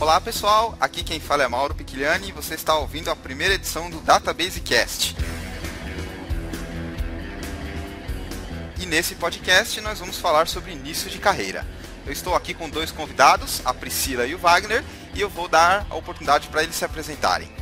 Olá pessoal, aqui quem fala é Mauro Piquiliani e você está ouvindo a primeira edição do Database Cast. E nesse podcast nós vamos falar sobre início de carreira. Eu estou aqui com dois convidados, a Priscila e o Wagner, e eu vou dar a oportunidade para eles se apresentarem.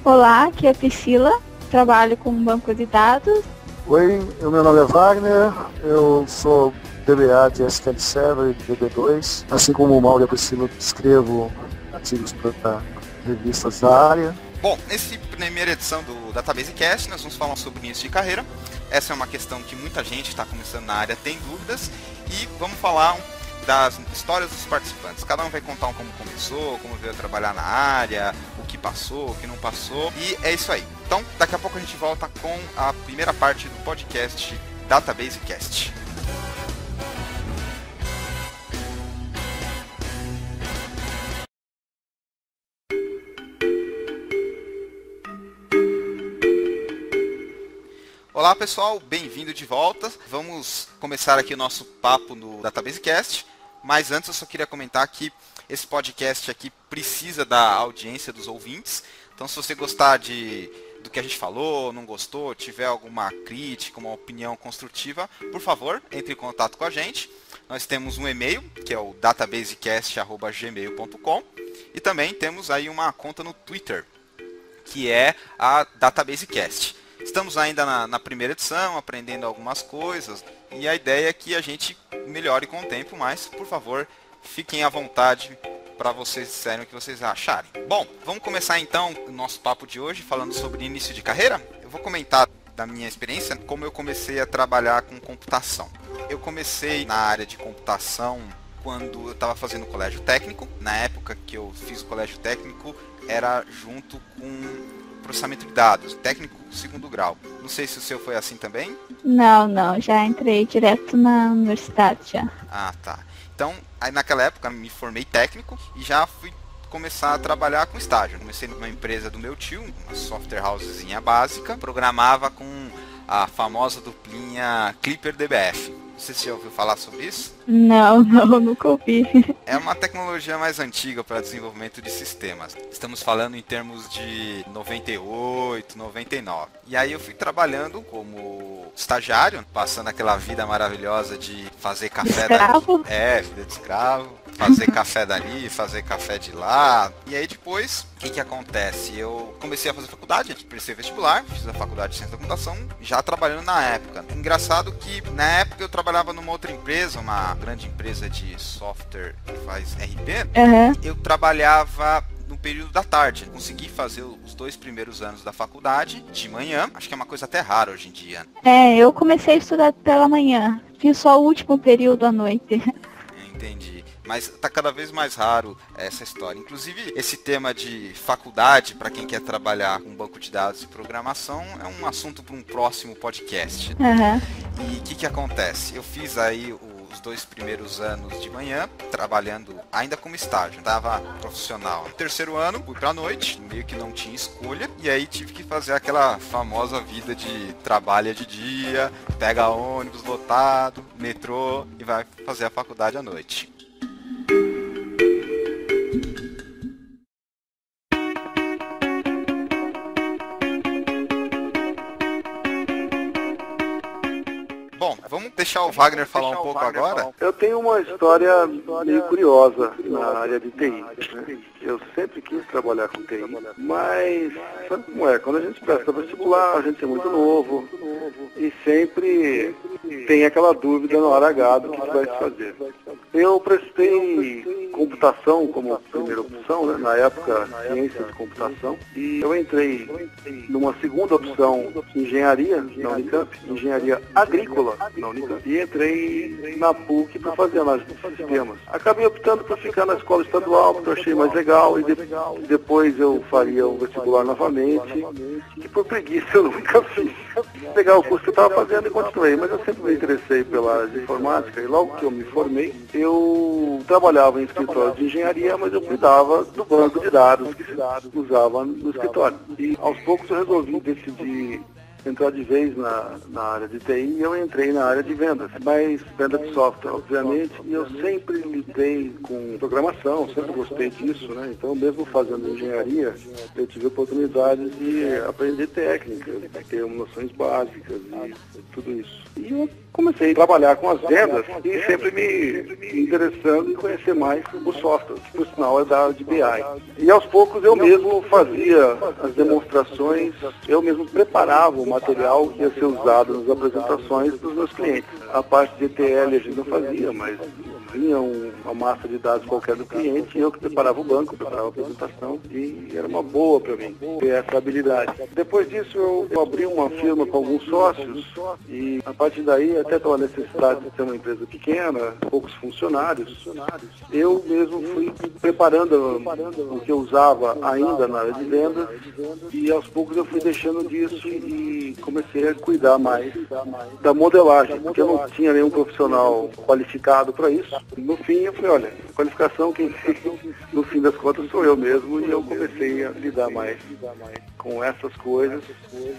Olá, aqui é a Priscila, trabalho com um banco de dados. Oi, meu nome é Wagner, eu sou DBA de SQL Server e DB2, assim como o Mauro e a Priscila, escrevo artigos para revistas da área. Bom, nessa primeira edição do Database Cast nós vamos falar sobre início de carreira. Essa é uma questão que muita gente que está começando na área tem dúvidas e vamos falar das histórias dos participantes. Cada um vai contar como começou, como veio trabalhar na área, o que passou, o que não passou, e é isso aí. Então, daqui a pouco a gente volta com a primeira parte do podcast Database Cast. Olá pessoal, bem-vindo de volta. Vamos começar aqui o nosso papo no Database Cast, mas antes eu só queria comentar que esse podcast aqui precisa da audiência dos ouvintes. Então se você gostar do que a gente falou, não gostou, tiver alguma crítica, uma opinião construtiva, por favor, entre em contato com a gente. Nós temos um e-mail, que é o databasecast@gmail.com, e também temos aí uma conta no Twitter, que é a DatabaseCast. Estamos ainda na primeira edição, aprendendo algumas coisas, e a ideia é que a gente melhore com o tempo, mas, por favor, fiquem à vontade para vocês disserem o que vocês acharem. Bom, vamos começar então o nosso papo de hoje falando sobre início de carreira. Eu vou comentar da minha experiência, como eu comecei a trabalhar com computação. Eu comecei na área de computação quando eu estava fazendo o colégio técnico. Na época que eu fiz o colégio técnico, era junto com processamento de dados, técnico segundo grau. Não sei se o seu foi assim também? Não, já entrei direto na universidade já. Ah, tá. Então, aí naquela época me formei técnico e já fui começar a trabalhar com estágio. Comecei numa empresa do meu tio, uma software housezinha básica, programava com a famosa duplinha Clipper DBF. Não sei se você já ouviu falar sobre isso? Não, nunca ouvi. É uma tecnologia mais antiga para desenvolvimento de sistemas. Estamos falando em termos de 98, 99. E aí eu fui trabalhando como estagiário, passando aquela vida maravilhosa de fazer café escravo? Vida de escravo. Fazer café dali, fazer café de lá. E aí depois, o que acontece? Eu comecei a fazer faculdade, prestei vestibular, fiz a faculdade de ciência da computação, já trabalhando na época. Engraçado que na época eu trabalhava numa outra empresa, uma grande empresa de software que faz RP. Eu trabalhava no período da tarde. Consegui fazer os 2 primeiros anos da faculdade de manhã. Acho que é uma coisa até rara hoje em dia. Eu comecei a estudar pela manhã. Fiz só o último período à noite. Entendi. Mas está cada vez mais raro essa história. Inclusive, esse tema de faculdade, para quem quer trabalhar com banco de dados e programação, é um assunto para um próximo podcast. E o que acontece? Eu fiz aí os 2 primeiros anos de manhã, trabalhando ainda como estágio. Estava profissional. No terceiro ano, fui para a noite, meio que não tinha escolha. E aí tive que fazer aquela famosa vida de trabalha de dia, pega ônibus lotado, metrô e vai fazer a faculdade à noite. Bom, vamos deixar o Wagner falar um pouco agora? Eu tenho uma história meio curiosa na área de TI. Né? Eu sempre quis trabalhar com TI, mas sabe como é? Quando a gente presta vestibular, a gente é muito novo e sempre tem aquela dúvida na hora H do que vai se fazer. Eu prestei computação como primeira opção, né? Na época, ciência de computação, e eu entrei numa segunda opção, engenharia na Unicamp, engenharia agrícola na Unicamp, e entrei na PUC para fazer análise de sistemas. Acabei optando por ficar na escola estadual, porque eu achei mais legal, e depois eu faria o vestibular novamente, e por preguiça eu nunca fiz. Pegar o curso que eu estava fazendo e continuei, mas eu sempre me interessei pela área de informática, e logo que eu me formei, eu trabalhava em escritório de engenharia, mas eu cuidava do banco de dados que se usava no escritório. E aos poucos eu resolvi decidir entrar de vez na área de TI e eu entrei na área de vendas, mas venda de software, obviamente, e eu sempre lidei com programação, sempre gostei disso, né? Então, mesmo fazendo engenharia, eu tive a oportunidade de aprender técnicas, de ter noções básicas e tudo isso. E eu comecei a trabalhar com as vendas e sempre me interessando em conhecer mais o software, que por sinal é da área de BI. E aos poucos eu mesmo fazia as demonstrações, eu mesmo preparava o material que ia ser usado nas apresentações dos meus clientes. A parte de ETL a gente não fazia, mas vinha uma massa de dados qualquer do cliente e eu que preparava o banco, preparava a apresentação e era uma boa para mim ter essa habilidade. Depois disso eu abri uma firma com alguns sócios e a partir daí, até pela necessidade de ter uma empresa pequena, poucos funcionários, eu mesmo fui preparando o que eu usava ainda na área de vendas e aos poucos eu fui deixando disso e comecei a cuidar mais da modelagem, porque eu não tinha nenhum profissional qualificado para isso. No fim eu falei, olha, a qualificação quem tem, no fim das contas sou eu mesmo e eu comecei a lidar mais com essas coisas,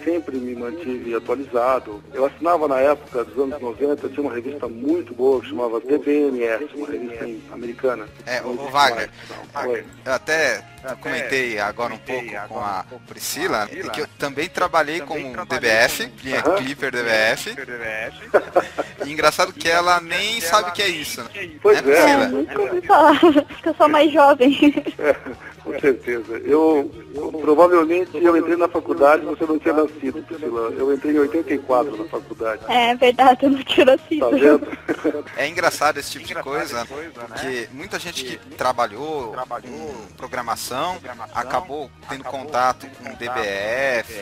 sempre me mantive atualizado. Eu assinava na época dos anos 90, tinha uma revista muito boa que chamava DBMS, uma revista americana. O Wagner, eu até comentei agora um pouco com a Priscila, que eu também trabalhei com o DBF, Linha Clipper DBF, e engraçado que ela nem sabe o que é isso, né? Pois É, nunca ouvi falar, porque eu sou mais jovem. Com certeza. Provavelmente eu entrei na faculdade, você não tinha nascido, Priscila. Eu entrei em 84 na faculdade. É verdade, eu não tinha nascido. Tá vendo? É engraçado esse tipo de coisa, porque muita gente que trabalhou com programação acabou tendo contato com DBF,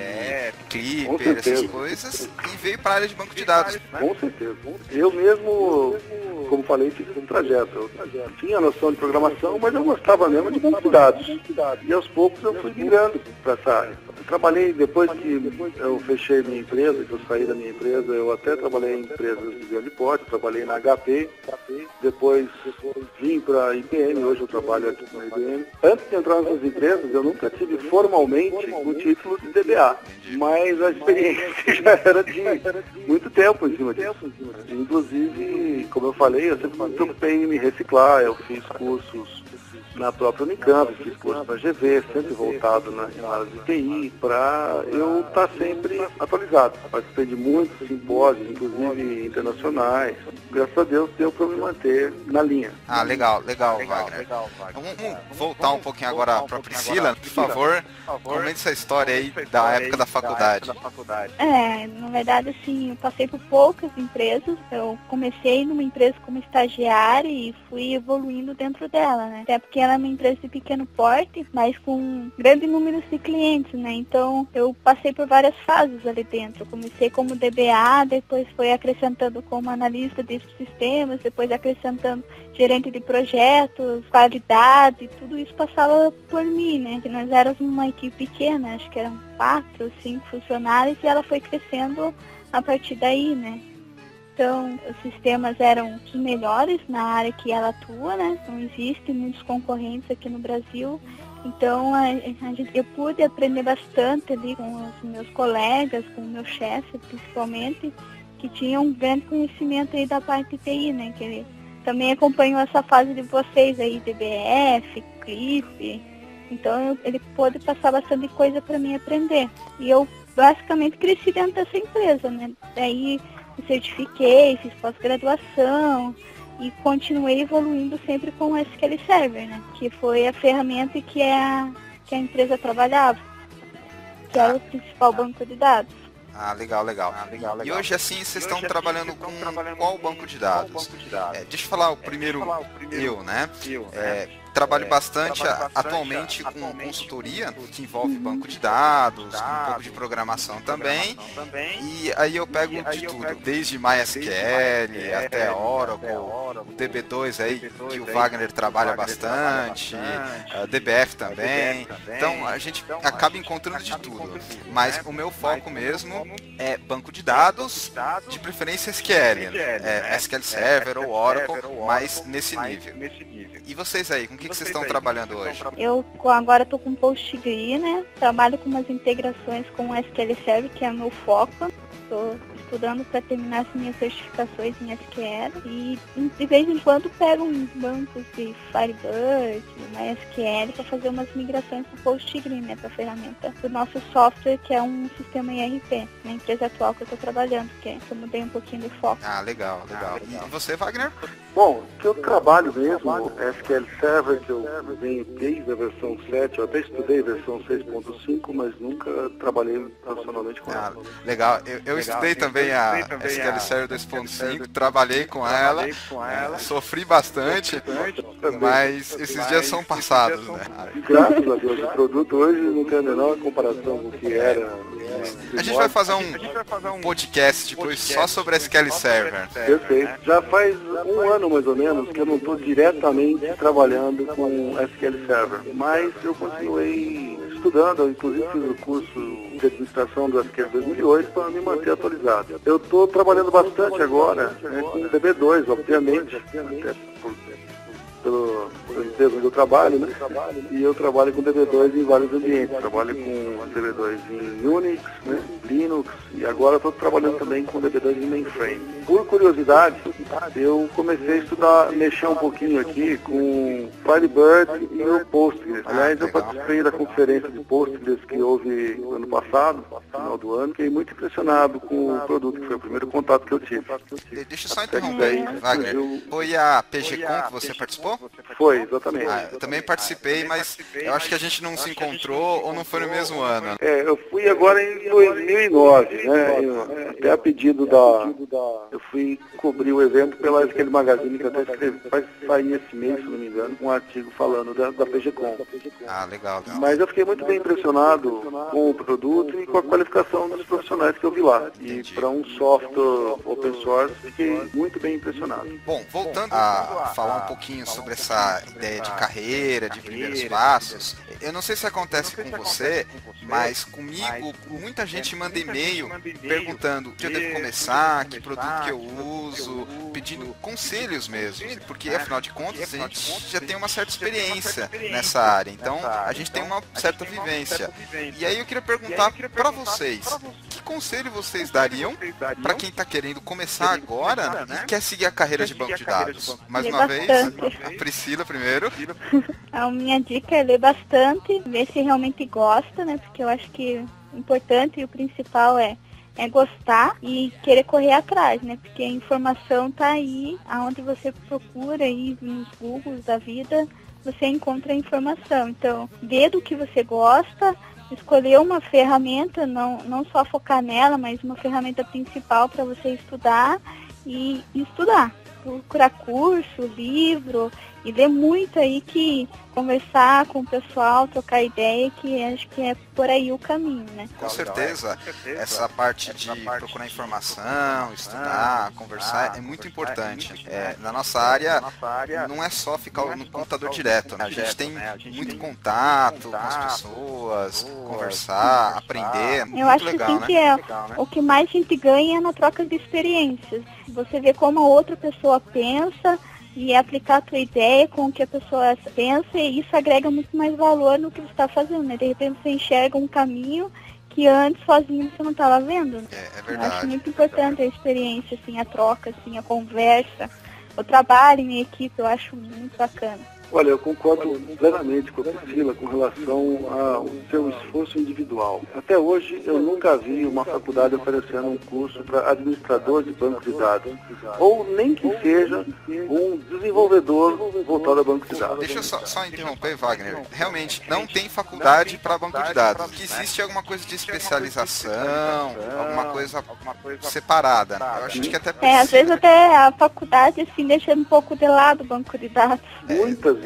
Clipper, essas coisas, e veio para a área de banco de dados. Com certeza. Eu mesmo, como falei, fiz um trajeto. Eu tinha noção de programação, mas eu gostava mesmo de banco de dados. E aos poucos eu fui migrando para essa área. Eu trabalhei, depois que eu fechei minha empresa, que eu saí da minha empresa, eu até trabalhei em empresas de grande porte, trabalhei na HP, depois vim para a IBM, hoje eu trabalho aqui na IBM. Antes de entrar nessas empresas, eu nunca tive formalmente o título de DBA, mas a experiência já era de muito tempo em cima disso. Inclusive, como eu falei, eu sempre me preocupei em me reciclar, eu fiz cursos na própria Unicamp, fiz curso na GV, sempre voltado na área de TI, para eu estar sempre atualizado. Participei de muitos simpósios, inclusive internacionais. Graças a Deus deu para me manter na linha. Ah, legal, Wagner. Vamos voltar um pouquinho agora para a Priscila, por favor, comente essa história aí da época da faculdade. Na verdade, assim, eu passei por poucas empresas. Eu comecei numa empresa como estagiária e fui evoluindo dentro dela, né? Até porque ela é uma empresa de pequeno porte, mas com grande número de clientes, né? Então, eu passei por várias fases ali dentro. Eu comecei como DBA, depois foi acrescentando como analista de sistemas, depois acrescentando gerente de projetos, qualidade, tudo isso passava por mim, né? Que nós éramos uma equipe pequena, acho que eram 4 ou 5 funcionários e ela foi crescendo a partir daí, né? Então, os sistemas eram os melhores na área que ela atua, né? Não existem muitos concorrentes aqui no Brasil. Então, eu pude aprender bastante ali com os meus colegas, com o meu chefe, principalmente, que tinham um grande conhecimento aí da parte de TI, né? Que ele também acompanhou essa fase de vocês aí, DBF, Clip. Então, ele pôde passar bastante coisa para mim aprender. E eu, basicamente, cresci dentro dessa empresa, né? Daí, me certifiquei, fiz pós-graduação e continuei evoluindo sempre com o SQL Server, né? Que foi a ferramenta que a empresa trabalhava, que era o principal banco de dados. Ah, legal. E hoje, assim, vocês estão trabalhando com qual banco de dados? Deixa eu falar o primeiro eu, né? Trabalho bastante atualmente com consultoria, que envolve banco de dados, um pouco de programação também. E aí eu pego de tudo, desde MySQL até Oracle, o DB2 aí, que o Wagner trabalha bastante, DBF também. Então a gente acaba encontrando de tudo. Mas o meu foco mesmo é banco de dados, de preferência SQL, SQL Server ou Oracle, mas nesse nível. E vocês aí, com que vocês estão trabalhando hoje? Eu agora estou com PostgreSQL, né? Trabalho com umas integrações com o SQL Server, que é o meu foco. Estou estudando para terminar as minhas certificações em SQL e de vez em quando pego uns bancos de Firebird, MySQL para fazer umas migrações para o PostgreSQL, né, para a ferramenta do nosso software, que é um sistema ERP, na empresa atual que eu estou trabalhando, que eu mudei um pouquinho de foco. Ah, legal. E você, Wagner? Bom, que eu trabalho mesmo, SQL Server, que eu venho desde a versão 7, eu até estudei a versão 6.5, mas nunca trabalhei profissionalmente com ela. Legal, eu estudei também a SQL Server 2.5, trabalhei com ela, sofri bastante, mas esses dias são passados, né? Graças a Deus, o produto hoje não tem a menor comparação com o que era. A gente vai fazer um podcast depois só sobre SQL Server. Perfeito. Já faz um ano mais ou menos que eu não estou diretamente trabalhando com SQL Server, mas eu continuei estudando, eu inclusive fiz o curso de administração do SQL 2008 para me manter atualizado. Eu estou trabalhando bastante agora com DB2, obviamente, até pelo empresa onde eu trabalho, né? E eu trabalho com DB2 em vários ambientes. Trabalho com DB2 em Unix, né? Linux, e agora estou trabalhando também com DB2 em mainframe. Por curiosidade, eu comecei a estudar, mexer um pouquinho aqui com Firebird e o Postgres. Aliás, eu participei da conferência de Postgres que houve no ano passado, no final do ano. Fiquei muito impressionado com o produto, que foi o primeiro contato que eu tive. Deixa eu só interromper aí, Wagner. Foi a PGCon que você participou? Foi, exatamente. Eu também participei, mas eu acho que a gente não se encontrou ou não foi no mesmo ano. Eu fui agora em 2009, né? Até a pedido eu fui cobrir o evento pela SQL Magazine, que eu até escrevi, vai sair esse mês, se não me engano, um artigo falando da PGCon. Ah, legal. Mas eu fiquei muito bem impressionado com o produto e com a qualificação dos profissionais que eu vi lá. E para um software open source, fiquei muito bem impressionado. Bom, voltando a falar um pouquinho sobre essa ideia de carreira, de primeiros passos, eu não sei se acontece com você, mas comigo, muita gente manda e-mail perguntando onde eu devo começar, que produto que eu uso, pedindo conselhos mesmo, porque afinal de contas a gente já tem uma certa experiência nessa área, então a gente tem uma certa vivência. E aí eu queria perguntar para vocês, que conselho vocês dariam para quem está querendo começar agora e quer seguir a carreira de banco de dados? Mais uma vez, a Priscila primeiro. A minha dica é ler bastante, ver se realmente gosta, né? Porque eu acho que o importante e o principal é gostar e querer correr atrás, né? Porque a informação tá aí, aonde você procura aí nos Googles da vida, você encontra a informação. Então, ver do que você gosta, escolher uma ferramenta, não só focar nela, mas uma ferramenta principal para você estudar e estudar. Procurar curso, livro e ler muito aí, que conversar com o pessoal, trocar ideia, que acho que é por aí o caminho, né? Com certeza, essa parte de procurar informação, estudar, conversar é muito importante. Na nossa área, não é só ficar no computador direto, né? A gente tem muito contato com as pessoas, conversar, aprender, eu acho legal, que o que mais a gente ganha é na troca de experiências. Você vê como a outra pessoa pensa e aplicar a tua ideia com o que a pessoa pensa, e isso agrega muito mais valor no que você está fazendo, né? De repente você enxerga um caminho que antes sozinho você não estava vendo. Né? É verdade. Eu acho muito importante a experiência, assim, a troca, assim, a conversa, o trabalho em equipe, eu acho muito bacana. Olha, eu concordo plenamente com a Priscila com relação ao seu esforço individual. Até hoje, eu nunca vi uma faculdade oferecendo um curso para administrador de banco de dados, ou nem que seja um desenvolvedor voltado a banco de dados. Deixa eu só interromper, Wagner. Realmente, não tem faculdade para banco de dados. Que existe alguma coisa de especialização, alguma coisa separada. Eu acho que até precisa. Às vezes até a faculdade, assim, deixa um pouco de lado o banco de dados. Muitas vezes.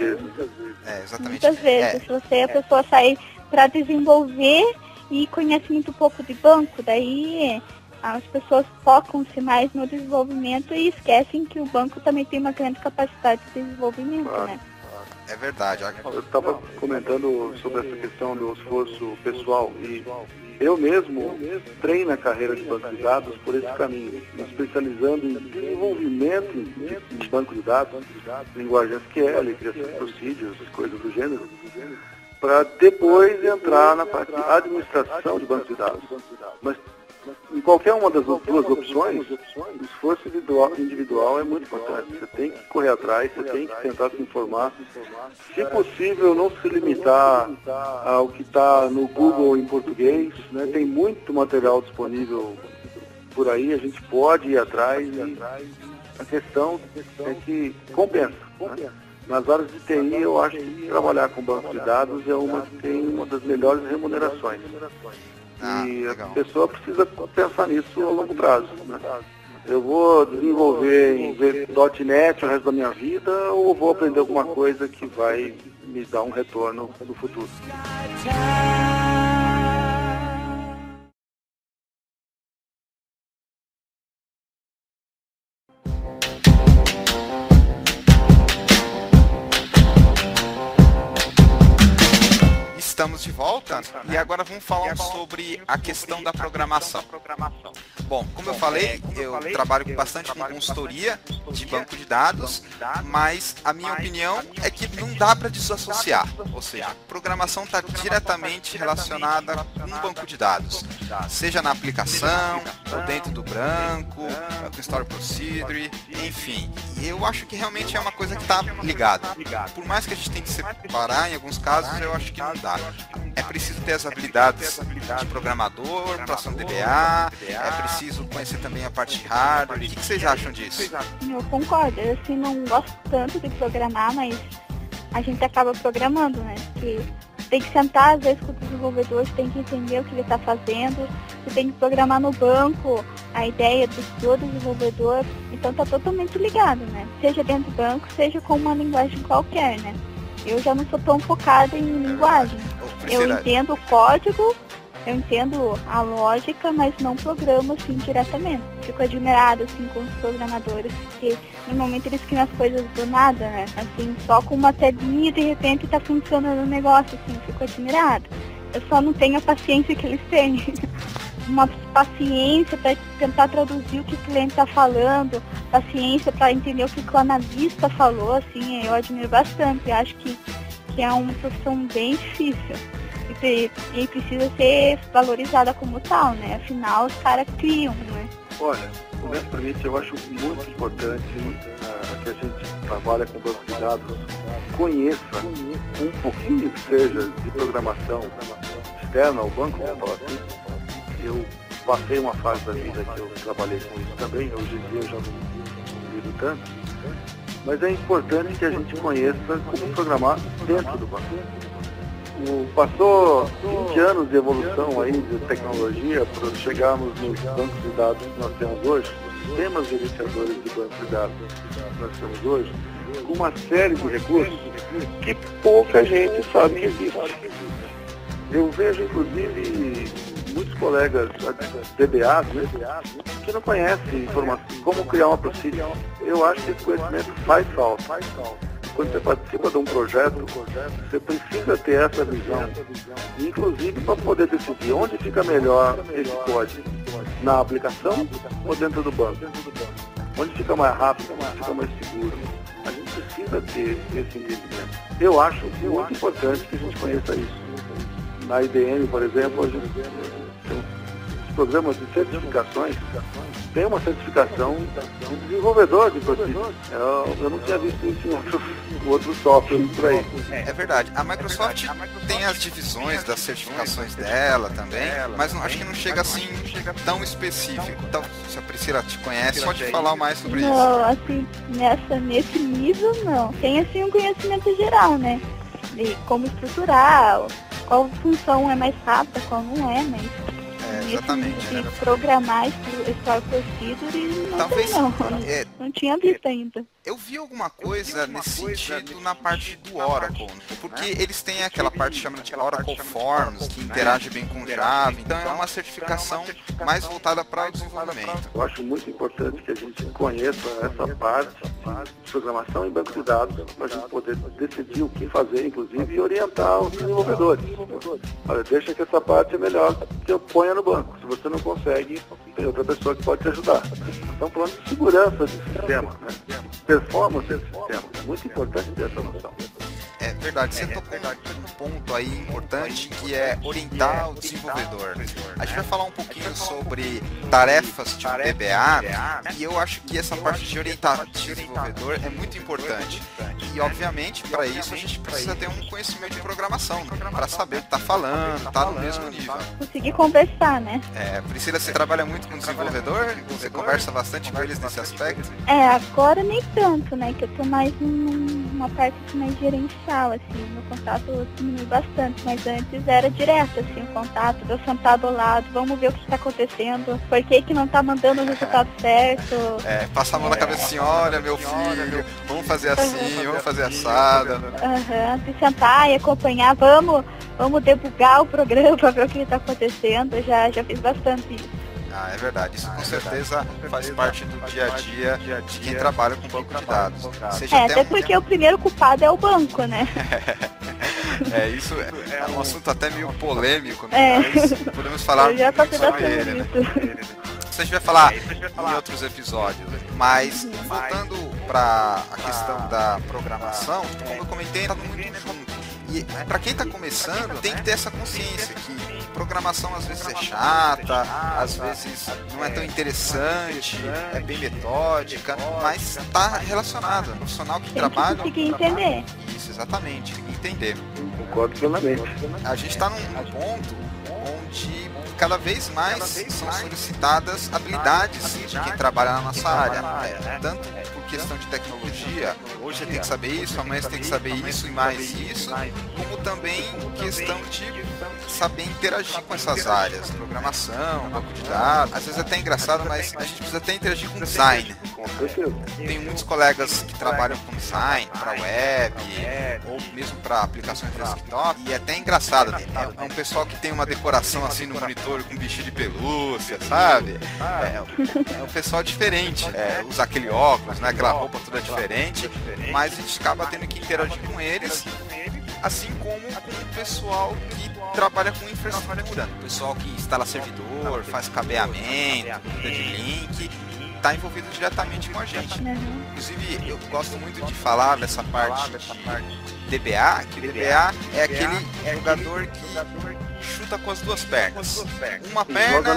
Exatamente. Muitas vezes. Se a pessoa sair para desenvolver e conhece muito pouco de banco, daí as pessoas focam-se mais no desenvolvimento e esquecem que o banco também tem uma grande capacidade de desenvolvimento, né? É verdade. Eu estava comentando sobre essa questão do esforço pessoal e eu mesmo treino a carreira de banco de dados por esse caminho, me especializando em desenvolvimento em banco de dados, linguagem SQL, criação de procedures, coisas do gênero, para depois entrar na parte de administração de banco de dados. Mas em qualquer uma das duas opções, o esforço individual é muito importante. Você tem que correr atrás, você tem que tentar se informar. Se possível, não se limitar ao que está no Google em português, né? Tem muito material disponível por aí, a gente pode ir atrás. E a questão é que compensa. Né? Nas áreas de TI, eu acho que trabalhar com banco de dados é uma que tem uma das melhores remunerações. E a pessoa precisa pensar nisso a longo prazo. Né? Eu vou desenvolver em .NET o resto da minha vida ou vou aprender alguma coisa que vai me dar um retorno no futuro? Estamos de volta e agora vamos falar sobre a questão da programação. Bom, como eu falei, eu trabalho bastante com consultoria de banco de dados, mas a minha opinião é que não dá para desassociar, ou seja, programação está diretamente relacionada com um banco de dados, seja na aplicação, ou dentro do banco, com Story Procedure, enfim. Eu acho que realmente é uma coisa que está ligada. Por mais que a gente tenha que separar, em alguns casos eu acho que não dá. É preciso ter as habilidades de programador, tração DBA, é preciso conhecer também a parte de hardware. O que vocês acham disso? Eu concordo, eu assim, não gosto tanto de programar, mas a gente acaba programando, né? Porque tem que sentar às vezes com o desenvolvedor, você tem que entender o que ele está fazendo, você tem que programar no banco a ideia do desenvolvedor, então está totalmente ligado, né? Seja dentro do banco, seja com uma linguagem qualquer, né? Eu já não sou tão focada em linguagem. Eu entendo o código, eu entendo a lógica, mas não programo assim diretamente. Fico admirada assim com os programadores, porque normalmente eles criam as coisas do nada, né? Assim, só com uma telinha e de repente está funcionando o negócio, assim, fico admirada. Eu só não tenho a paciência que eles têm. Uma paciência para tentar traduzir o que o cliente está falando, paciência para entender o que o analista falou, assim, eu admiro bastante. Eu acho que é uma profissão bem difícil e precisa ser valorizada como tal, né? Afinal, os caras criam, né? Olha, honestamente, eu acho muito importante que a gente trabalha com banco de dados, conheça um pouquinho que seja de programação externa ao banco, vamos falar assim. Eu passei uma fase da vida que eu trabalhei com isso também, hoje em dia eu já não lido tanto, mas é importante que a gente conheça como programar dentro do banco. Passou 20 anos de evolução aí de tecnologia para chegarmos nos bancos de dados que nós temos hoje, os sistemas gerenciadores de bancos de dados que nós temos hoje, com uma série de recursos que pouca gente sabe que existe. Eu vejo, inclusive, muitos colegas DBAs, né, que não conhecem informação, como criar uma procedure. Eu acho que esse conhecimento faz falta. Quando você participa de um projeto, você precisa ter essa visão, inclusive para poder decidir onde fica melhor esse código, na aplicação ou dentro do banco. Onde fica mais rápido, onde fica mais seguro. A gente precisa ter esse entendimento. Eu acho muito importante que a gente conheça isso. Na IBM, por exemplo, a gente tem os programas de certificações, tem uma certificação de desenvolvedor de processos. Eu não tinha visto isso em outros softwares por aí. É verdade. A Microsoft tem as divisões das certificações dela também, mas acho que não chega assim tão específico. Então, se a Priscila te conhece, pode falar mais sobre isso. Não, assim, nesse nível não. Tem assim um conhecimento geral, né? De como estruturar, qual função é mais rápida, qual não é, mas exatamente. De programar Store Procedure e Talvez não tinha visto ainda. Eu vi alguma coisa nesse sentido na parte do Oracle, porque eles têm aquela parte chamada de Oracle Forms, que interage bem com Java, então é uma certificação mais voltada para o desenvolvimento. Eu acho muito importante que a gente conheça essa parte de programação e banco de dados, para a gente poder decidir o que fazer, inclusive, e orientar os desenvolvedores. Olha, deixa que essa parte é melhor que eu ponha no banco. Se você não consegue, tem outra pessoa que pode te ajudar. Estamos falando de segurança do sistema, né? Performance do sistema. É muito importante ter essa noção. É verdade, você tocou um ponto aí importante que é orientar o desenvolvedor. A gente vai falar um pouquinho sobre tarefas de um DBA e eu acho que essa parte de orientar o desenvolvedor é muito importante. E obviamente para isso a gente precisa ter um conhecimento de programação, para saber o que está falando, está no mesmo nível. Conseguir conversar, né? Priscila, você trabalha muito com desenvolvedor? Você conversa bastante com eles nesse aspecto? Agora nem tanto, né? Que eu tô mais numa parte mais gerencial, assim, meu contato diminui bastante, mas antes era direto, assim, o contato, eu sentado ao lado, vamos ver o que está acontecendo, por que não tá mandando o resultado certo. Passa a mão na cabeça assim, olha meu filho, vamos fazer assim, vamos fazer assado. Se sentar e acompanhar, vamos debugar o programa para ver o que está acontecendo, eu já fiz bastante isso. É verdade, isso com certeza faz parte do dia a dia de quem trabalha com banco de dados. Até porque o primeiro culpado é o banco, né? Isso é um assunto até meio polêmico, né? Mas podemos falar sobre ele, né? Isso a gente vai falar em outros episódios. Mas voltando para a questão da programação, como eu comentei, está muito junto. E para quem está começando, tem que ter essa consciência que programação às vezes é chata, às vezes não é tão interessante, é bem metódica, mas está relacionada. O profissional que trabalha... Tem que entender. Isso, exatamente, tem que entender. Concordo plenamente. A gente está num ponto onde cada vez mais são solicitadas habilidades de quem trabalha na nossa área, tanto por questão de tecnologia, hoje tem que saber isso, amanhã tem que saber isso e mais isso, como também questão de saber interagir com essas áreas, programação, banco de dados, às vezes é até engraçado, mas a gente precisa até interagir com design. Tenho muitos colegas que trabalham com design para web, ou mesmo para aplicações de desktop, e é até engraçado, é um pessoal que tem uma decoração assim no monitor com bichinho de pelúcia, sabe? É um pessoal diferente, usa aquele óculos, né? Aquela roupa toda diferente, mas a gente acaba tendo que interagir com eles, assim como com o pessoal que trabalha com infraestrutura, o pessoal que instala servidor, faz cabeamento, cuida de link, está envolvido diretamente com a gente. Inclusive, eu gosto muito de falar dessa parte de DBA, que o DBA é aquele jogador que chuta com as duas pernas. Uma perna...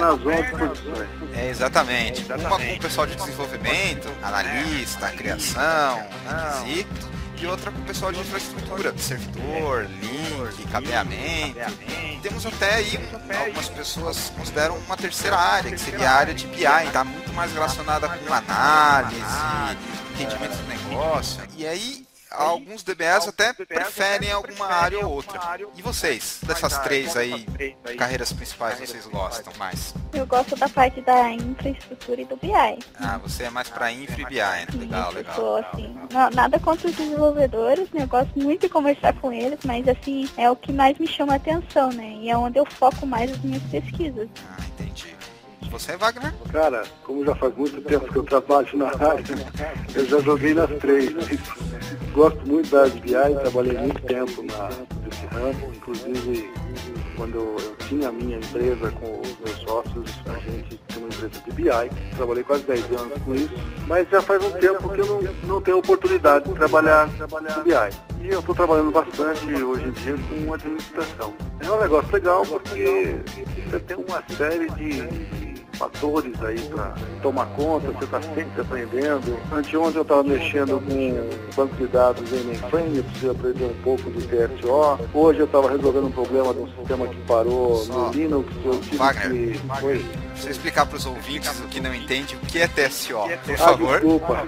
exatamente. Uma com o pessoal de desenvolvimento, analista, criação, requisito, e outra com o pessoal de infraestrutura, servidor, link, cabeamento. Temos até aí algumas pessoas consideram uma terceira área, que seria a área de BI, está muito mais relacionada com análise, entendimento do negócio. E aí, alguns DBAs até preferem alguma área ou outra. E vocês, dessas três aí, carreiras principais, vocês gostam mais? Eu gosto da parte da infraestrutura e do BI. Você é mais para infra e BI, né? Legal. Eu sou, assim, nada contra os desenvolvedores, né? Eu gosto muito de conversar com eles, mas assim, é o que mais me chama a atenção, né? E é onde eu foco mais as minhas pesquisas. Entendi. Você, Wagner? Cara, como já faz muito tempo que eu trabalho na área, eu já joguei nas três. Gosto muito da área de BI, trabalhei muito tempo nesse ramo, inclusive quando eu tinha a minha empresa com os meus sócios, a gente tinha uma empresa de BI, trabalhei quase 10 anos com isso, mas já faz um tempo que eu não tenho oportunidade de trabalhar com BI. E eu estou trabalhando bastante hoje em dia com administração. É um negócio legal porque você tem uma série de fatores aí para tomar conta, você está sempre aprendendo. Anteontem eu estava mexendo com banco de dados em mainframe, eu preciso aprender um pouco de TSO. Hoje eu estava resolvendo um problema de um sistema que parou no Linux, eu tive que... você explicar para os ouvintes o que não entende, o que é TSO, por favor. Desculpa.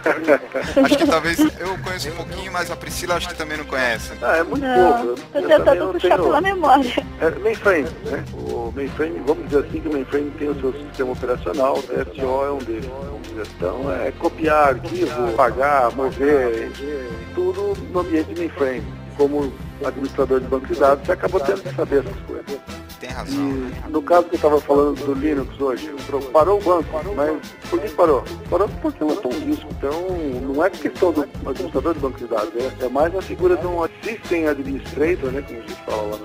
Acho que talvez eu conheço um pouquinho, mas a Priscila acho que também não conhece. É muito Não, pouco. tô tentando puxar pela memória. Mainframe, né? O mainframe, vamos dizer assim, que o mainframe tem o seu sistema operacional, o TSO é um deles. Então é copiar arquivo, apagar, mover, tudo no ambiente de mainframe. Como administrador de banco de dados, você acabou tendo que saber essas coisas. Tem razão. E no caso que eu estava falando do Linux hoje, parou o banco, mas por que parou? Parou porque lançou um disco. Então não é questão do administrador de banco de dados, é mais a figura de um System Administrator, né, como a gente fala lá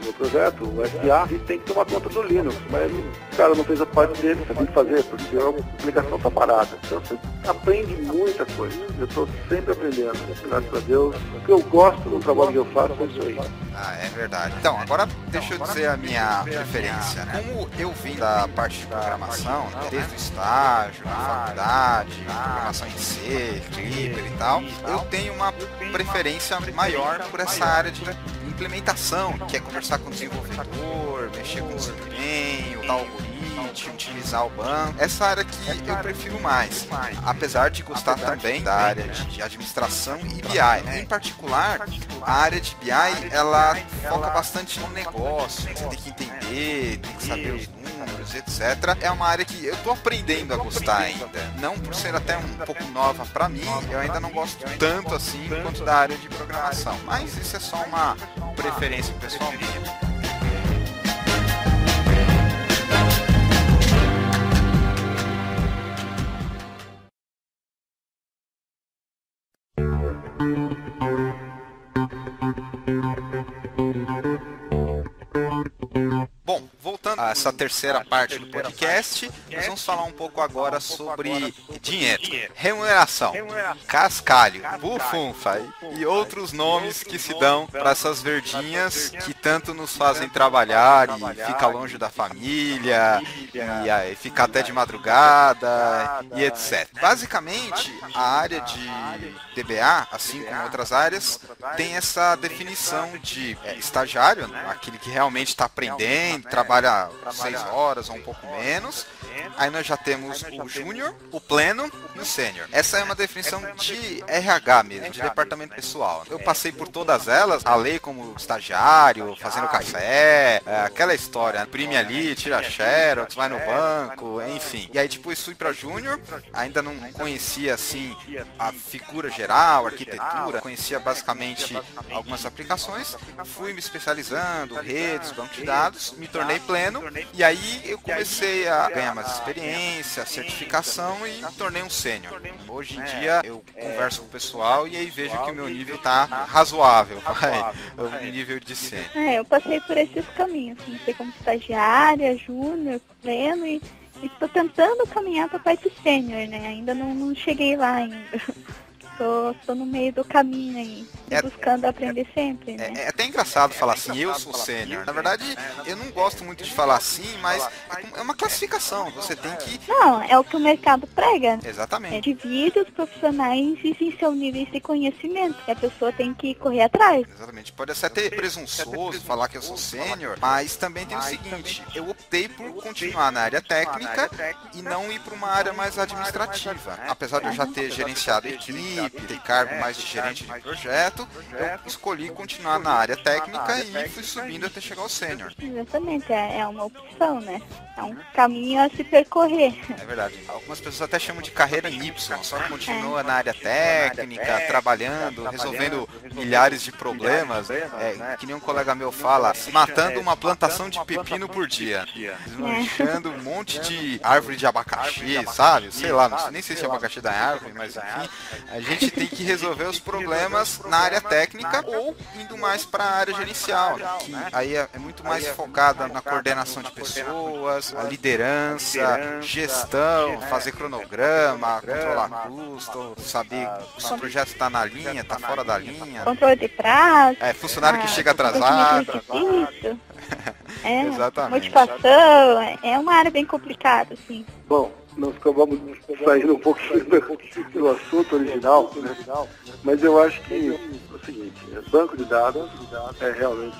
no projeto, o SA, e tem que tomar conta do Linux, mas o cara não fez a parte dele, você tem que fazer, porque a aplicação está parada. Então você aprende muita coisa. Eu estou sempre aprendendo, graças a Deus. O que eu gosto do trabalho que eu faço é isso aí. Ah, é verdade. Então, agora deixa eu dizer a minha preferência, né? Como eu vim da parte de programação, né, desde o estágio, na faculdade, programação em C, Clipper e tal, eu tenho uma preferência maior por essa área de implementação, que é conversar com o desenvolvedor, mexer com o desempenho, tal algoritmo, utilizar o banco. Essa área que eu prefiro mais, apesar de gostar também da área de administração e BI. Em particular, a área de BI, ela foca bastante no negócio, você tem que entender, tem que saber os números, etc. É uma área que eu tô aprendendo a gostar ainda. Não por ser até um pouco nova para mim, eu ainda não gosto tanto assim quanto da área de programação. Mas isso é só uma preferência pessoal minha. Bom, voltando a essa terceira parte do podcast, nós vamos falar um pouco agora sobre dinheiro, remuneração, cascalho, bufunfa e outros nomes que se dão para essas verdinhas que tanto nos fazem trabalhar e ficar longe da família, e aí ficar até de madrugada e etc. Basicamente, a área de DBA, assim como outras áreas, tem essa definição de estagiário, né? Aquele que realmente está aprendendo, trabalha 6 horas ou um pouco menos. Aí nós já temos o júnior, o pleno e o sênior. Essa é uma definição de RH mesmo, de departamento pessoal. Eu passei por todas elas, a lei como estagiário, fazendo café, aquela história, imprime ali, tira xerox, vai no banco, enfim. E aí depois fui para júnior, ainda não conhecia assim a figura geral, a arquitetura, conhecia basicamente algumas aplicações, fui me especializando, redes, banco de dados, me tornei pleno, e aí eu comecei a ganhar mais experiência, certificação e me tornei um sênior. Hoje em dia eu converso com o pessoal e aí vejo que o meu nível está razoável, o nível de sênior. Eu passei por esses caminhos, comecei como estagiária, júnior, pleno e estou tentando caminhar para a parte sênior, né? Ainda não cheguei lá ainda. Tô no meio do caminho aí, buscando aprender sempre, né? É até engraçado falar assim, eu sou sênior. Na verdade, eu não gosto muito de falar assim, mas é uma classificação. Você tem que... Não, é o que o mercado prega. Exatamente. Divide os profissionais em seu nível de conhecimento. E a pessoa tem que correr atrás. Exatamente. Pode até ser presunçoso falar que eu sou sênior, mas também tem o seguinte, eu optei por continuar na área técnica e não ir para uma área mais administrativa. Apesar de eu já ter gerenciado equipe, ter cargo mais de gerente de projeto, eu escolhi continuar na área técnica e fui subindo até chegar ao sênior. Exatamente, é uma opção, né? É um caminho a se percorrer. É verdade. Algumas pessoas até chamam de carreira em Y, só continua na área técnica, trabalhando, resolvendo milhares de problemas, que nem um colega meu fala, matando uma plantação de pepino por dia, desmanchando um monte de árvore de abacaxi, sabe? Sei lá, não sei nem sei se abacaxi da árvore, mas enfim, a gente tem que resolver os problemas na área técnica ou indo mais para a área gerencial, que aí é muito mais focada na coordenação de pessoas, a liderança, gestão, fazer cronograma, controlar custo, saber se o projeto está na linha, está fora da linha. Controle de prazo. Funcionário que chega atrasado. Exatamente. Motivação, é uma área bem complicada, assim. Bom, nós acabamos saindo um pouquinho do assunto original, né? Mas eu acho que é o seguinte, banco de dados é realmente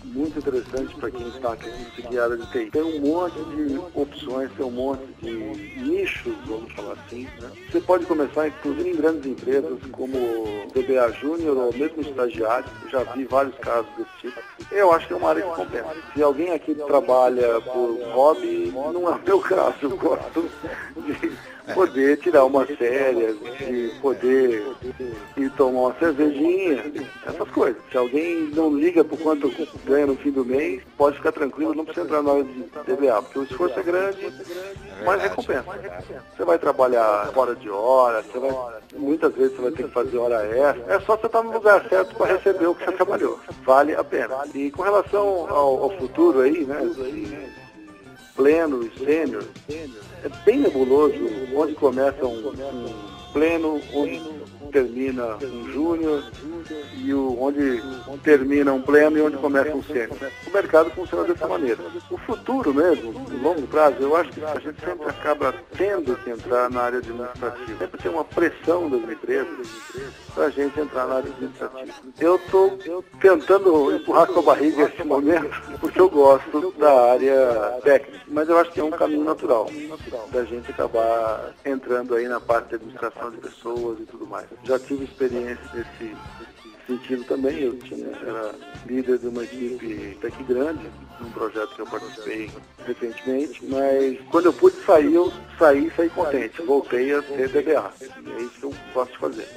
muito interessante para quem está querendo seguir a área de TI. Tem um monte de opções, tem um monte de nichos, vamos falar assim, né? Você pode começar, inclusive, em grandes empresas como DBA Júnior ou mesmo estagiário. Eu já vi vários casos desse tipo. Eu acho que é uma área que compensa. Se alguém aqui trabalha por hobby, não é o meu caso. Eu gosto de poder tirar umas férias, de poder ir tomar uma cervejinha, essas coisas. Se alguém não liga por quanto ganha no fim do mês, pode ficar tranquilo, não precisa entrar na hora de DBA, porque o esforço é grande, mas recompensa. Você vai trabalhar fora de hora, muitas vezes você vai ter que fazer hora extra. É só você estar no lugar certo para receber o que você trabalhou. Vale a pena. E com relação ao futuro aí, né, pleno e sênior, é bem nebuloso onde começa um pleno, onde termina um júnior e onde termina um pleno e onde começa um sênior. O mercado funciona dessa maneira. O futuro mesmo, no longo prazo, eu acho que a gente sempre acaba tendo que entrar na área administrativa. Sempre tem uma pressão das empresas para a gente entrar na área administrativa. Eu estou tentando empurrar com a barriga esse momento porque eu gosto da área técnica, mas eu acho que é um caminho natural da gente acabar entrando aí na parte de administração de pessoas e tudo mais. Já tive experiência nesse sentido também. Eu era líder de uma equipe até que grande, num projeto que eu participei recentemente, mas quando eu pude sair, eu saí contente. Voltei a ser DBA. E é isso que eu gosto de fazer.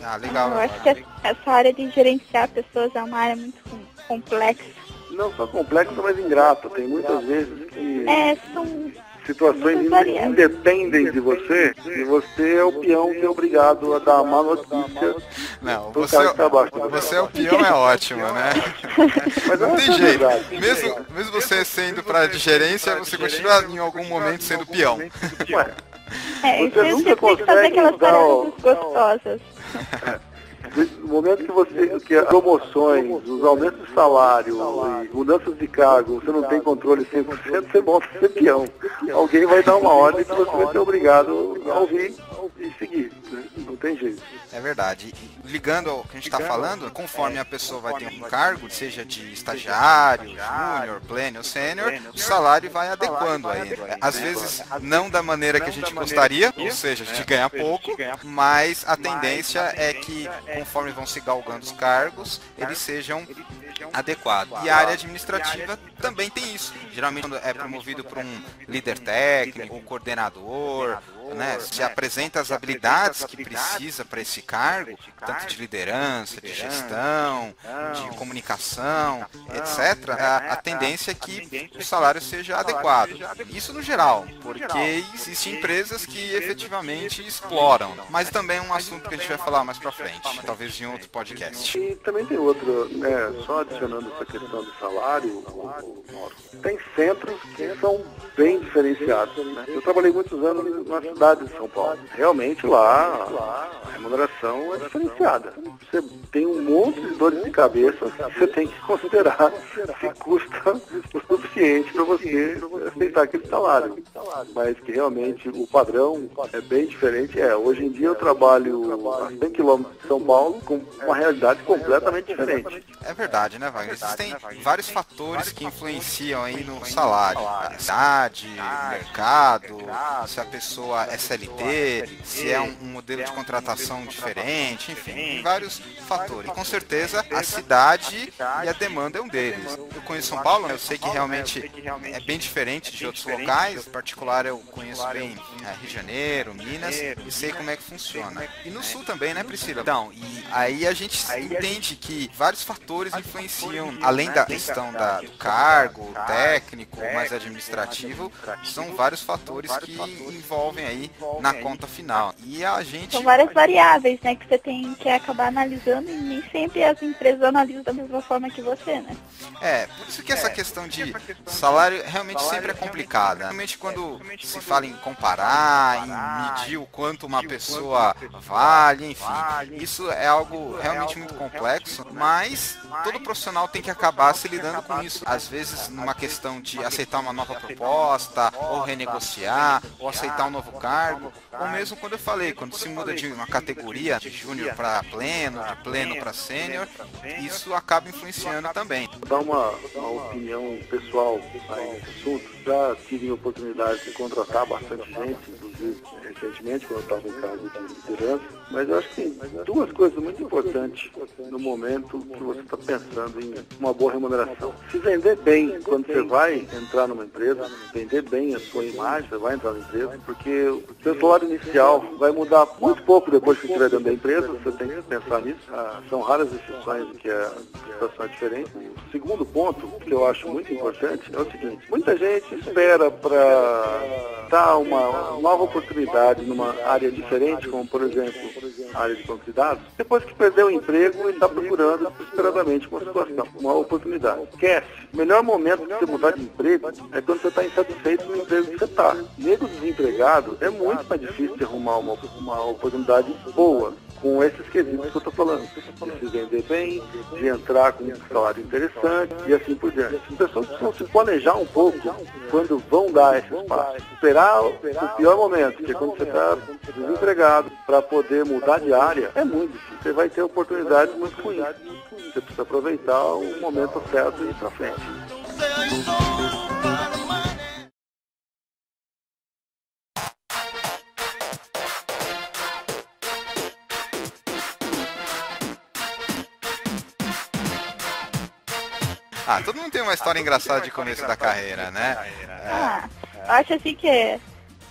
Ah, legal. Eu acho que essa área de gerenciar pessoas é uma área muito complexa. Não só complexa, mas ingrata. Tem muitas vezes que são situações independem de você, e você é o peão que é obrigado a dar a má notícia. Não, pro cara que tá abaixo de você é o peão, é ótimo, né? Mas não tem é jeito. verdade. Mesmo você sendo para de gerência, você continua em algum momento sendo peão. Ué, você nunca tem que fazer aquelas dar tarefas gostosas. no momento que as promoções, os aumentos de salário e mudanças de cargo, você não tem controle 100%, você volta a ser peão. Alguém vai dar uma ordem que você vai ser obrigado a ouvir e seguir, né? Não tem jeito. É verdade. E ligando ao que a gente está falando, conforme a pessoa vai ter um cargo, seja de estagiário, júnior, pleno ou sênior, o salário vai adequando ainda. Às vezes não da maneira que a gente gostaria, ou seja, a gente ganha pouco, mas a tendência é que conforme vão se galgando os cargos, eles sejam adequados. E a área administrativa também tem isso. Geralmente quando é promovido por um líder técnico, ou coordenador, né, se apresenta as habilidades que precisa para esse cargo, tanto de liderança, de gestão, de comunicação, etc., a tendência é que o salário seja adequado. Isso no geral, porque existem empresas que efetivamente exploram, mas também é um assunto que a gente vai falar mais para frente, talvez em outro podcast. E também tem outro, né, só adicionando essa questão do salário, tem centros que são bem diferenciados, né? Eu trabalhei muitos anos na cidade de São Paulo. Realmente lá a remuneração é diferenciada. Você tem um monte de dores de cabeça que você tem que considerar se custa o suficiente para você aceitar aquele salário. Mas que realmente o padrão é bem diferente. Hoje em dia eu trabalho a 100 quilômetros de São Paulo com uma realidade completamente diferente. É verdade, né, Wagner? Existem vários fatores que influenciam aí no salário. A cidade, o mercado, se a pessoa é CLT, se é um modelo de contratação diferente, enfim, tem vários fatores. E com certeza a cidade e a demanda é um deles. Eu conheço São Paulo, eu sei que realmente é bem diferente de outros locais, em particular eu conheço bem Rio de Janeiro, Minas, e sei como é que funciona. E no Sul também, né, Priscila? Então, e aí a gente entende que vários fatores influenciam, além da questão do cargo, técnico, mais administrativo, são vários fatores que envolvem aí na conta final. E a gente... São várias variáveis, né, que você tem que acabar analisando, e nem sempre as empresas analisam da mesma forma que você, né? Por isso que essa questão de salário realmente sempre é complicada. Realmente quando se fala em comparar parar e medir o quanto uma pessoa vale, enfim. Isso é algo realmente muito complexo, mas todo profissional tem que acabar se lidando com isso. Às vezes, numa questão de aceitar uma nova proposta, ou renegociar, ou aceitar um novo cargo, ou mesmo quando eu falei, quando se muda de uma categoria, de júnior para pleno, de pleno para sênior, isso acaba influenciando também. Vou dar uma opinião pessoal aí nesse assunto. Já tive a oportunidade de contratar bastante gente, inclusive recentemente, quando eu estava em cargo de liderança, mas eu acho que tem duas coisas muito importantes no momento que você está pensando em uma boa remuneração. Se vender bem quando você vai entrar numa empresa, vender bem a sua imagem, você vai entrar na empresa, porque o seu salário inicial vai mudar muito pouco depois que estiver dentro da empresa, você tem que pensar nisso. São raras exceções em que a situação é diferente. O segundo ponto, que eu acho muito importante, é o seguinte: muita gente espera para dar uma nova oportunidade numa área diferente, como por exemplo a área de banco de dados. Depois que perdeu o emprego, ele está procurando desesperadamente uma situação, uma oportunidade. Esquece. O melhor momento de você mudar de emprego é quando você está insatisfeito no emprego que você está. Nego desempregado, é muito mais difícil de arrumar uma oportunidade boa com esses quesitos que eu estou falando, de se vender bem, de entrar com um salário interessante e assim por diante. As pessoas precisam se planejar um pouco quando vão dar esse espaço. Esperar o pior momento, que é quando você está desempregado, para poder mudar de área, é muito difícil. Você vai ter oportunidades muito ruins. Você precisa aproveitar o momento certo e ir para frente. Todo mundo tem uma história engraçada de começo da carreira, né? Eu acho assim que,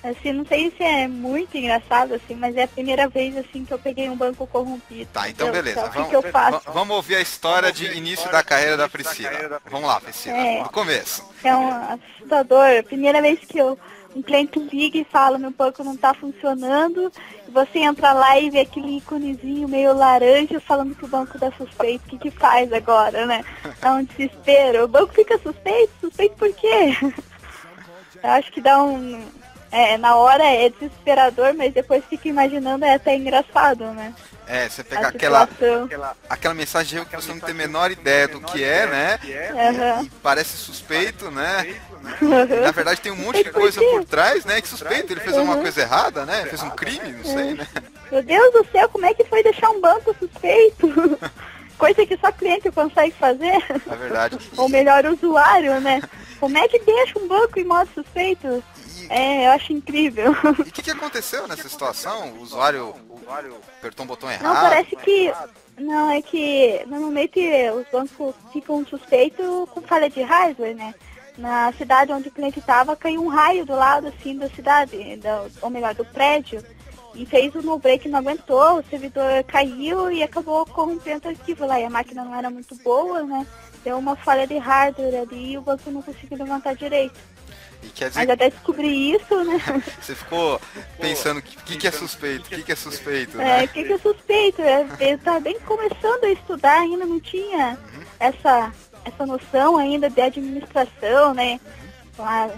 assim, não sei se é muito engraçado, assim, mas é a primeira vez, assim, que eu peguei um banco corrompido. Tá, então beleza. Então, o que eu faço? Vamos ouvir a história de início da carreira da Priscila. Vamos lá, Priscila, do começo. É um assustador. Primeira vez que um cliente liga e fala: meu banco não está funcionando, e você entra lá e vê aquele íconezinho meio laranja falando que o banco dá suspeito. O que faz agora, né? Dá um desespero. O banco fica suspeito? Suspeito por quê? Eu acho que dá na hora é desesperador, mas depois fica imaginando, é até engraçado, né? Você pega aquela mensagem que você não tem a menor ideia do que é, né? E parece suspeito, né? E, na verdade tem um monte de coisa por trás, né? Que suspeito, ele fez alguma coisa errada, né? Fez um crime, não sei, né? Meu Deus do céu, como é que foi deixar um banco suspeito? Coisa que só cliente consegue fazer. É verdade. Ou melhor, usuário, né? Como é que deixa um banco em modo suspeito? Eu acho incrível. E o que aconteceu nessa situação? O usuário apertou um botão errado? Não, parece que... Não, é que normalmente os bancos ficam suspeitos com falha de hardware, né? Na cidade onde o cliente estava, caiu um raio do lado, assim, da cidade, ou melhor, do prédio, e fez o no-break, não aguentou, o servidor caiu e acabou corrompendo o arquivo lá, e a máquina não era muito boa, né? Deu uma falha de hardware ali e o banco não conseguiu levantar direito. E quer dizer... Mas até descobrir isso, né? Você ficou pensando o que é suspeito, o que é suspeito, né? O que é suspeito? Eu estava bem começando a estudar ainda, não tinha essa noção ainda de administração, né?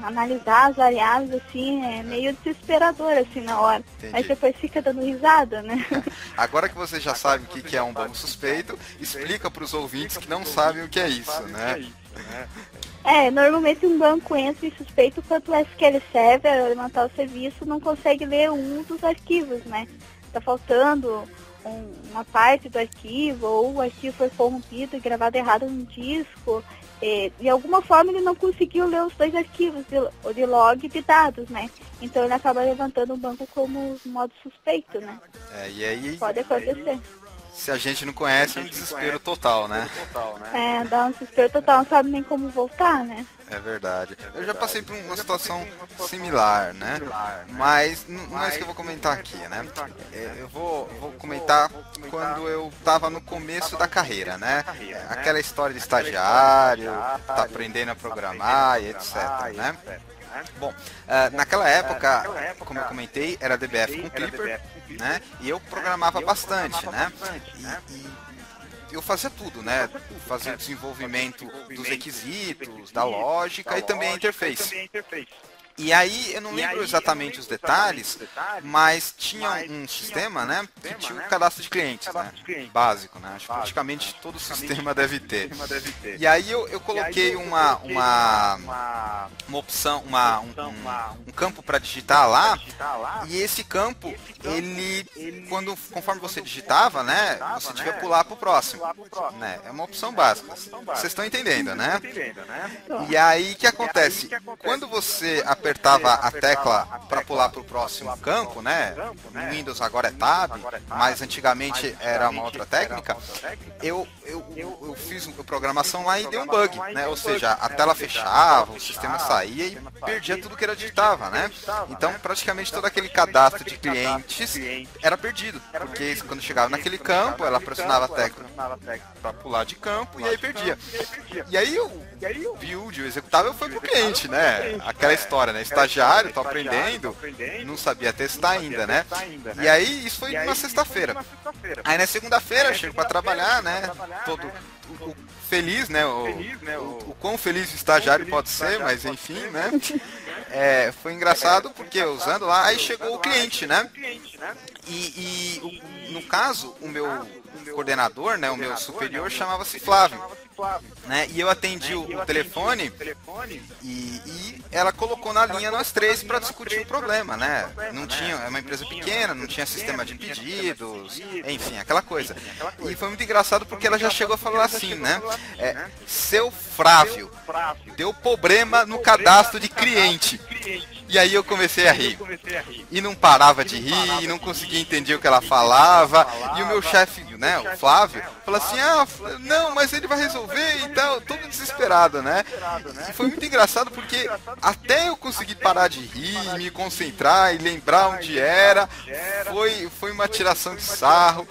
Analisar as variáveis, assim, é meio desesperador, assim, na hora. Entendi. Mas depois fica dando risada, né? Agora que você já sabe o que é um banco suspeito, explica para os ouvintes que não sabem o que é isso, né? Normalmente um banco entra em suspeito quando o SQL Server, levantar o serviço, não consegue ler um dos arquivos, né? Tá faltando uma parte do arquivo, ou o arquivo foi corrompido e gravado errado no disco. De alguma forma ele não conseguiu ler os dois arquivos de log e de dados, né? Então ele acaba levantando o banco como modo suspeito, né? E aí... Pode acontecer. Se a gente não conhece, é um desespero total, né? Dá um desespero total, não sabe nem como voltar, né? É verdade. Eu já passei por uma situação similar, né? Mas não é isso que eu vou comentar aqui, né? Eu vou comentar quando eu estava no começo da carreira, né? Aquela história de estagiário, tá aprendendo a programar e etc, né? Bom, naquela época, como eu comentei, era DBF com Clipper, né? E eu programava bastante, né? E eu fazia tudo, né? Fazia o desenvolvimento dos requisitos, da lógica e também a interface. E aí, eu não lembro exatamente os detalhes, mas tinha um sistema, né, que tinha um cadastro de clientes, né, básico, né, acho que praticamente todo sistema deve ter. E aí eu coloquei uma opção, um campo para digitar lá, e esse campo, conforme você digitava, né, você devia pular para o próximo, né, é uma opção básica, vocês estão entendendo, né? E aí, o que acontece? Quando você apertava a tecla para pular para o próximo campo, né? No Windows agora é Tab, mas antigamente era uma outra técnica. Eu fiz uma programação lá e deu um bug, né? Ou seja, a tela fechava, o sistema saía e perdia tudo que ela digitava, né? Então, praticamente todo aquele cadastro de clientes era perdido, porque quando chegava naquele campo, ela pressionava a tecla para pular de campo e aí perdia. E aí o build, o executável foi pro cliente, né? Aquela história, né? Estagiário, tô aprendendo, não sabia testar ainda, né? E aí isso foi na sexta-feira. Aí na segunda-feira eu chego para trabalhar, né? Todo feliz, né? O quão feliz o estagiário pode ser, mas enfim, né? Foi engraçado porque usando lá, aí chegou o cliente, né? No caso, o meu coordenador, né? O meu superior chamava-se Flávio. Né? E eu atendi o telefone e ela colocou na linha nós três para discutir o problema, né? Não tinha, é uma empresa pequena, não tinha sistema de pedidos, enfim, aquela coisa. E foi muito engraçado porque ela já chegou a falar assim, né? Seu Flávio, deu problema no cadastro de cliente. E aí eu comecei a rir. E não parava de rir, e não conseguia entender o que ela falava. E o meu chefe, né, o Flávio, falou assim, não, mas ele vai resolver e tal, todo desesperado, né? E foi muito engraçado porque até eu conseguir parar de rir, me concentrar e lembrar onde era, foi uma tiração de sarro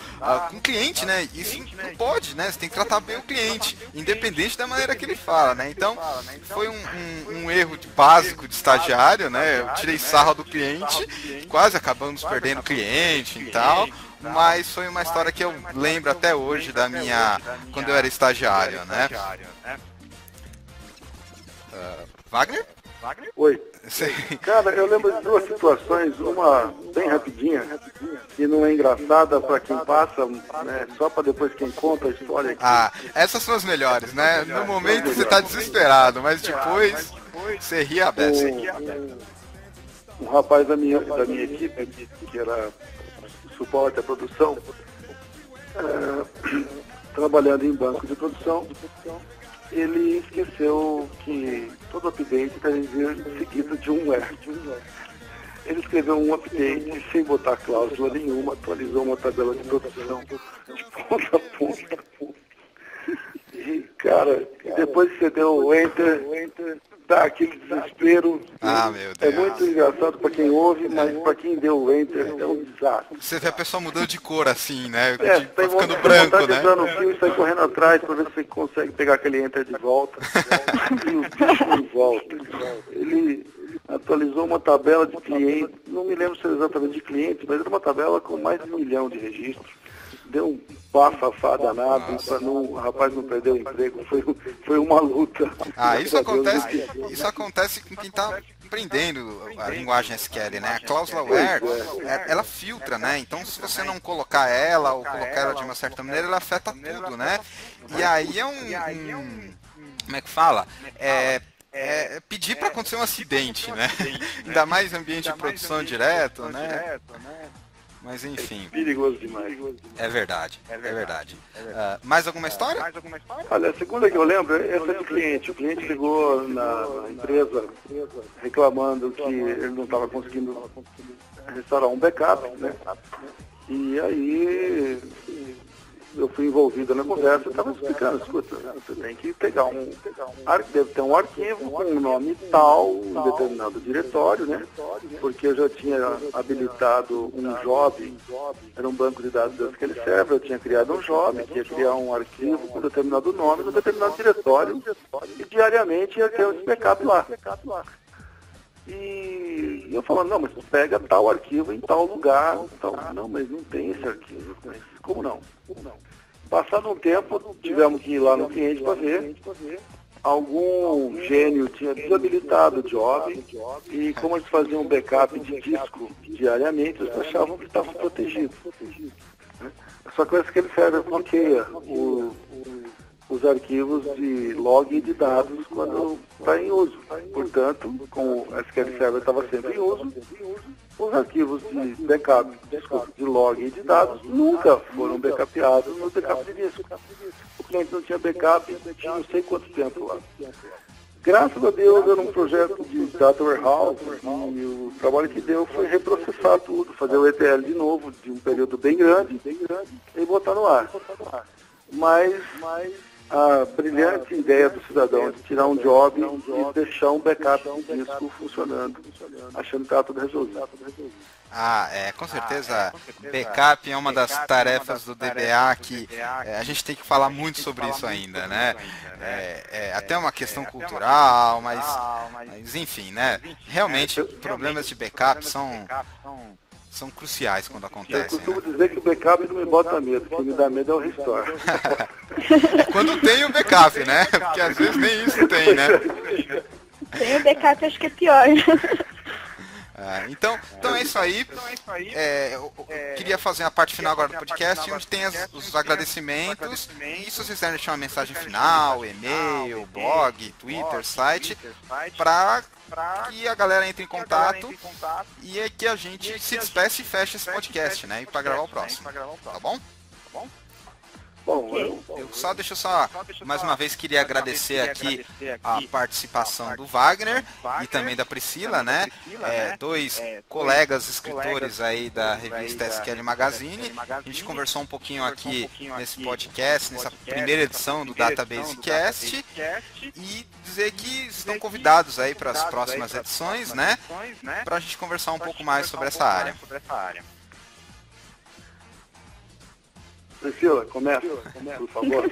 com o cliente, né? Isso não pode, né? Você tem que tratar bem o cliente, independente da maneira que ele fala, né? Então, foi um erro básico de estagiário, né? Eu tirei sarro do cliente, quase acabamos perdendo o cliente e tal, mas foi uma história que eu lembro até hoje quando eu era estagiário, né? Wagner? Oi. Cara, eu lembro de duas situações, uma bem rapidinha, que não é engraçada para quem passa, né, só para depois quem conta a história aqui. Essas são as melhores, né? No momento você está desesperado, mas depois você ri a beça. Um rapaz da minha equipe, que era suporte à produção, trabalhando em banco de produção, ele esqueceu que todo update deve vir seguido de um where. Ele escreveu um update sem botar cláusula nenhuma, atualizou uma tabela de produção de ponta a ponta. E, cara, depois que você deu o enter, dá aquele desespero. Meu Deus. É muito engraçado para quem ouve, mas para quem deu o enter é um desastre. Você vê a pessoa mudando de cor assim, né? Tá ficando branco, né? De entrar no fio e sair correndo atrás para ver se você consegue pegar aquele enter de volta. E o bicho não volta. Ele atualizou uma tabela de clientes, não me lembro se era exatamente de clientes, mas era uma tabela com mais de 1 milhão de registros. Deu um bafafá danado para o rapaz não perder o emprego. Foi uma luta. Isso acontece com quem está aprendendo a linguagem SQL, né? A cláusula where, ela filtra, né? Então, se você não colocar ela ou colocar ela de uma certa maneira, ela afeta tudo, né? E aí como é que fala? Pedir para acontecer um acidente, né? Ainda mais em ambiente de produção direto, né? Mas enfim. Perigoso demais. É verdade. Mais alguma história? Olha, a segunda que eu lembro é essa do cliente. O cliente ligou na empresa reclamando que ele não estava conseguindo restaurar um backup, né? E aí eu fui envolvido na conversa e estava explicando, escuta, você tem que pegar deve ter um arquivo com um nome tal, um determinado diretório, né? Porque eu já tinha habilitado um job, era um banco de dados da SQL Server, eu tinha criado um job, que ia criar um arquivo com determinado nome, no determinado diretório, e diariamente ia ter esse backup lá. E eu falando, não, mas pega tal arquivo em tal lugar. Tal. Não, mas não tem esse arquivo. Mas como não? Passado um tempo, tivemos que ir lá no cliente para ver. algum gênio tinha desabilitado o job e como eles faziam backup de disco diariamente, eles achavam que estavam protegidos. Né? Só que o SQL Server bloqueia os arquivos de log e de dados quando está em uso. Portanto, como o SQL Server estava sempre em uso, os arquivos de backup, de log e de dados nunca foram backupeados no backup de disco. O cliente não tinha backup, tinha não sei quanto tempo lá. Graças a Deus era um projeto de Data Warehouse e o trabalho que deu foi reprocessar tudo, fazer o ETL de novo, de um período bem grande, e botar no ar. Mas a brilhante ideia do cidadão de tirar um job e deixar um backup de disco funcionando, achando que estava tudo resolvido. Com certeza, backup é uma das tarefas do DBA que a gente tem que falar muito sobre isso ainda, né? É até uma questão cultural, mas enfim, né? Realmente, problemas de backup são cruciais quando acontecem. Eu costumo dizer que o backup não me bota medo, o que me dá medo é o restore. Quando tem o backup, né? Porque às vezes nem isso tem, né? Tem o backup, acho que é pior. Então é isso aí. Eu queria fazer a parte final agora do podcast, onde tem os agradecimentos. E se vocês quiserem deixar uma mensagem final, e-mail, blog, Twitter, site, para que a galera entre em contato e é que a gente se despeça e fecha esse podcast, né? E para gravar o próximo. Tá bom? Bom, Deixa eu só mais uma vez queria agradecer aqui a participação do Wagner e também da Priscila, né? Dois colegas escritores aí da revista SQL Magazine. A gente conversou um pouquinho aqui nesse podcast, nessa primeira edição do Database Cast, e dizer que estão convidados aí para as próximas edições, né? Para a gente conversar um pouco mais sobre essa área. Priscila, começa, por favor.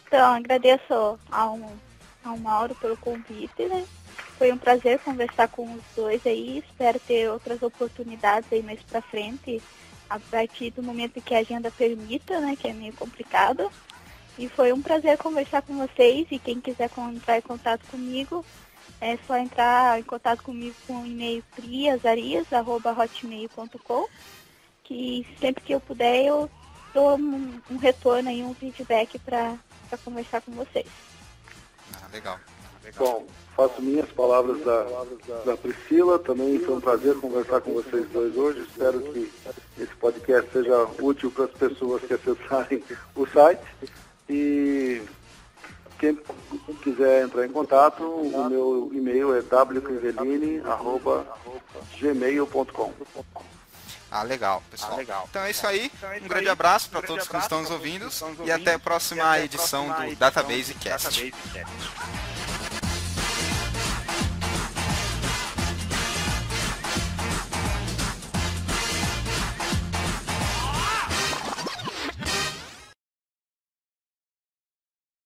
Então, agradeço ao Mauro pelo convite, né? Foi um prazer conversar com os dois aí. Espero ter outras oportunidades aí mais pra frente, a partir do momento que a agenda permita, né? Que é meio complicado. E foi um prazer conversar com vocês. E quem quiser entrar em contato comigo, é só entrar em contato comigo com o e-mail priazarias@hotmail.com. Que sempre que eu puder, eu dou um retorno aí, um feedback para conversar com vocês. Legal. Bom, faço minhas palavras da Priscila. Também foi um prazer conversar com vocês dois hoje. Espero que esse podcast seja útil para as pessoas que acessarem o site. E quem quiser entrar em contato, o meu e-mail é wcrivelini@gmail.com. Legal, pessoal. Então é isso aí. Um grande abraço para todos que estão nos ouvindo e até a próxima edição do Database Cast.